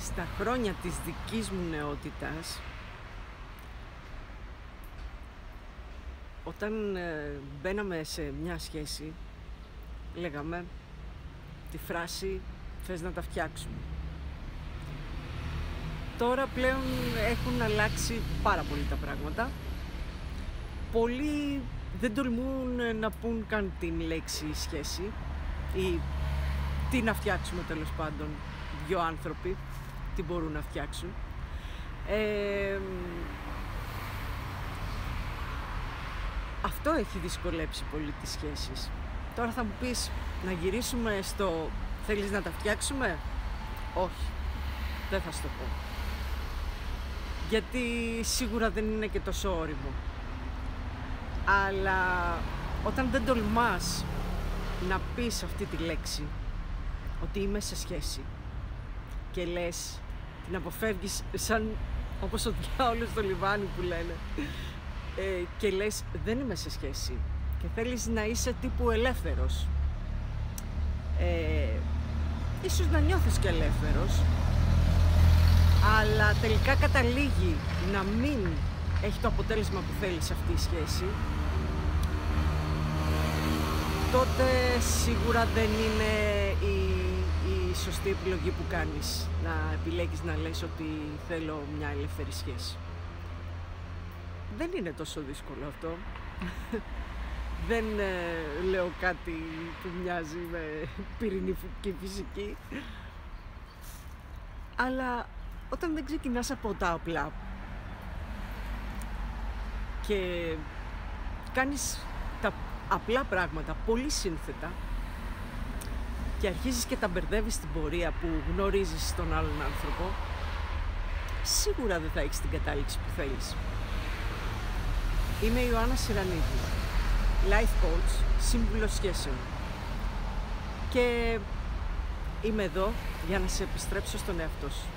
Στα χρόνια της δικής μου νεότητας, όταν μπαίναμε σε μια σχέση, λέγαμε τη φράση «θες να τα φτιάξουμε». Τώρα πλέον έχουν αλλάξει πάρα πολύ τα πράγματα. Πολλοί δεν τολμούν να πούν καν την λέξη σχέση ή τι να φτιάξουμε, τέλος πάντων, δυο άνθρωποι, τι μπορούν να φτιάξουν. Αυτό έχει δυσκολέψει πολύ τις σχέσεις. Τώρα θα μου πεις να γυρίσουμε στο «θέλεις να τα φτιάξουμε?» Όχι, δεν θα σου το πω. Γιατί σίγουρα δεν είναι και τόσο όριμο. Αλλά όταν δεν τολμάς να πεις αυτή τη λέξη, ότι είμαι σε σχέση, και λες, την αποφεύγεις σαν όπως ο διάολος στο λιβάνι που λένε, και λες δεν είμαι σε σχέση και θέλεις να είσαι τύπου ελεύθερος, ίσως να νιώθεις και ελεύθερος, αλλά τελικά καταλήγει να μην έχει το αποτέλεσμα που θέλεις αυτή η σχέση, τότε σίγουρα δεν είναι η σωστή επιλογή που κάνεις, να επιλέγεις να λες ότι θέλω μια ελεύθερη σχέση. Δεν είναι τόσο δύσκολο αυτό. Δεν λέω κάτι που μοιάζει με πυρηνική φυσική. Αλλά όταν δεν ξεκινάς από τα απλά και κάνεις τα απλά πράγματα πολύ σύνθετα και αρχίζεις και τα μπερδεύεις στην πορεία που γνωρίζεις τον άλλον άνθρωπο, σίγουρα δεν θα έχεις την κατάληξη που θέλεις. Είμαι η Ιωάννα Σιρανίδη, life coach, σύμβουλος σχέσεων, και είμαι εδώ για να σε επιστρέψω στον εαυτό σου.